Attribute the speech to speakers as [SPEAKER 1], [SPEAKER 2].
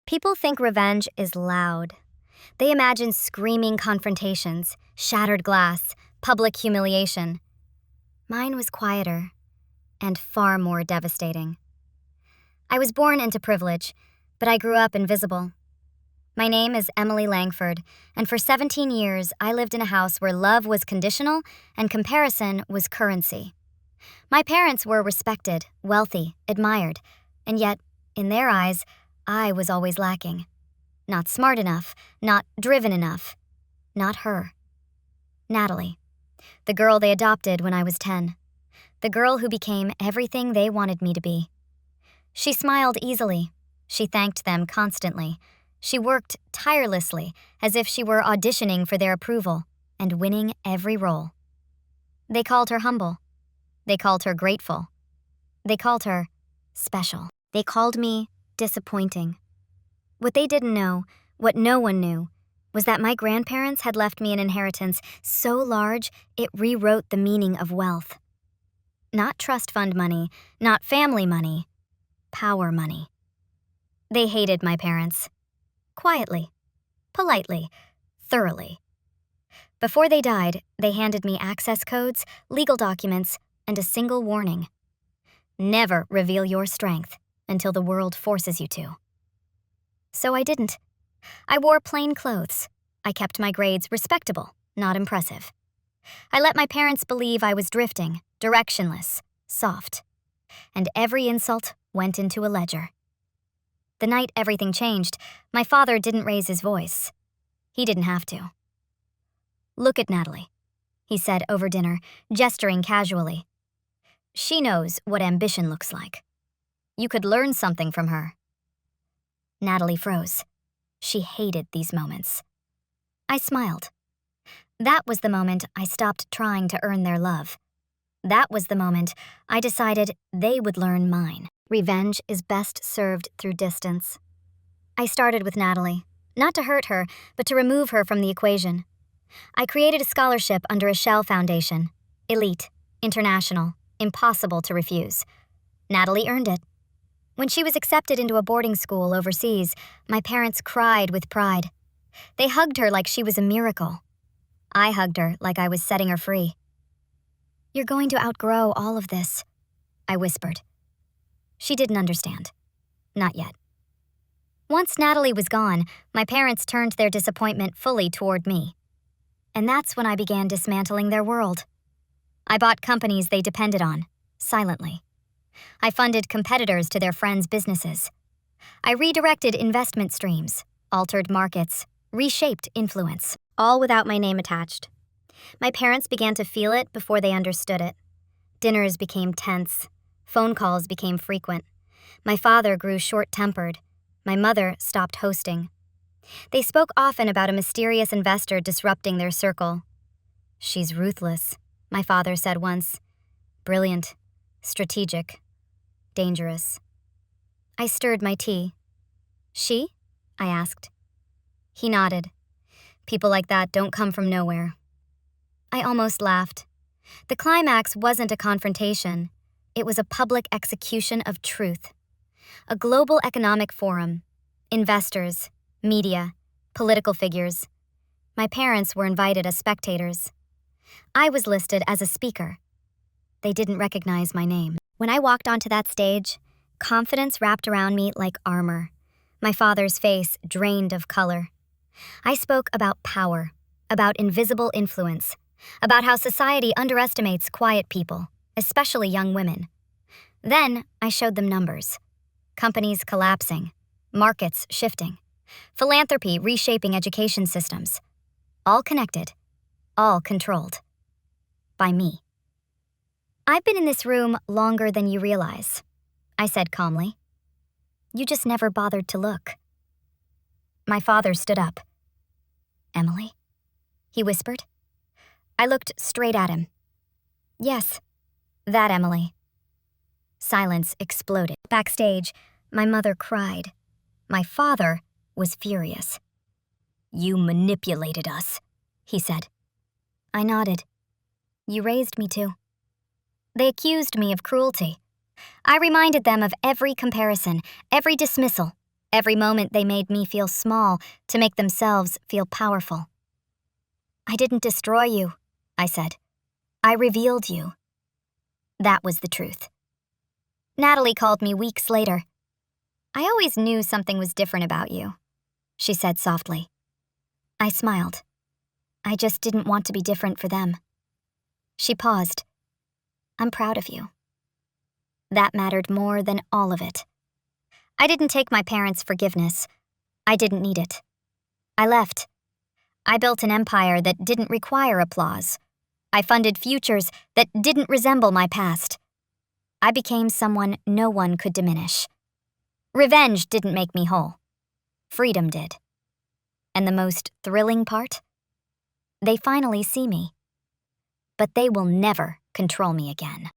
[SPEAKER 1] People think revenge is loud. They imagine screaming confrontations, shattered glass, public humiliation. Mine was quieter and far more devastating. I was born into privilege, but I grew up invisible. My name is Emily Langford, and for 17 years I lived in a house where love was conditional and comparison was currency. My parents were respected, wealthy, admired, and yet, in their eyes, I was always lacking. Not smart enough, not driven enough. Not her. Natalie, the girl they adopted when I was 10. The girl who became everything they wanted me to be. She smiled easily. She thanked them constantly. She worked tirelessly, as if she were auditioning for their approval and winning every role. They called her humble. They called her grateful. They called her special. They called me disappointing. What they didn't know, what no one knew, was that my grandparents had left me an inheritance so large it rewrote the meaning of wealth. Not trust fund money, not family money, power money. They hated my parents. Quietly, politely, thoroughly. Before they died, they handed me access codes, legal documents, and a single warning. Never reveal your strength until the world forces you to. So I didn't. I wore plain clothes. I kept my grades respectable, not impressive. I let my parents believe I was drifting, directionless, soft. And every insult went into a ledger. The night everything changed, my father didn't raise his voice. He didn't have to. "Look at Natalie," he said over dinner, gesturing casually. "She knows what ambition looks like. You could learn something from her." Natalie froze. She hated these moments. I smiled. That was the moment I stopped trying to earn their love. That was the moment I decided they would learn mine. Revenge is best served through distance. I started with Natalie, not to hurt her, but to remove her from the equation. I created a scholarship under a Shell Foundation. Elite, international, impossible to refuse. Natalie earned it. When she was accepted into a boarding school overseas, my parents cried with pride. They hugged her like she was a miracle. I hugged her like I was setting her free. "You're going to outgrow all of this," I whispered. She didn't understand. Not yet. Once Natalie was gone, my parents turned their disappointment fully toward me. And that's when I began dismantling their world. I bought companies they depended on, silently. I funded competitors to their friends' businesses. I redirected investment streams, altered markets, reshaped influence, all without my name attached. My parents began to feel it before they understood it. Dinners became tense. Phone calls became frequent. My father grew short-tempered. My mother stopped hosting. They spoke often about a mysterious investor disrupting their circle. "She's ruthless," my father said once. "Brilliant, strategic, dangerous." I stirred my tea. "She?" I asked. He nodded. "People like that don't come from nowhere." I almost laughed. The climax wasn't a confrontation. It was a public execution of truth. A global economic forum. Investors, media, political figures. My parents were invited as spectators. I was listed as a speaker. They didn't recognize my name. When I walked onto that stage, confidence wrapped around me like armor. My father's face drained of color. I spoke about power, about invisible influence, about how society underestimates quiet people, especially young women. Then I showed them numbers. Companies collapsing, markets shifting, philanthropy reshaping education systems. All connected, all controlled. By me. "I've been in this room longer than you realize," I said calmly. "You just never bothered to look." My father stood up. "Emily?" he whispered. I looked straight at him. "Yes, that Emily." Silence exploded. Backstage, my mother cried. My father was furious. "You manipulated us," he said. I nodded. "You raised me to." They accused me of cruelty. I reminded them of every comparison, every dismissal, Every moment they made me feel small to make themselves feel powerful. "I didn't destroy you," I said. "I revealed you." That was the truth. Natalie called me weeks later. "I always knew something was different about you," she said softly. I smiled. "I just didn't want to be different for them." She paused. "I'm proud of you." That mattered more than all of it. I didn't take my parents' forgiveness. I didn't need it. I left. I built an empire that didn't require applause. I funded futures that didn't resemble my past. I became someone no one could diminish. Revenge didn't make me whole. Freedom did. And the most thrilling part? They finally see me. But they will never control me again.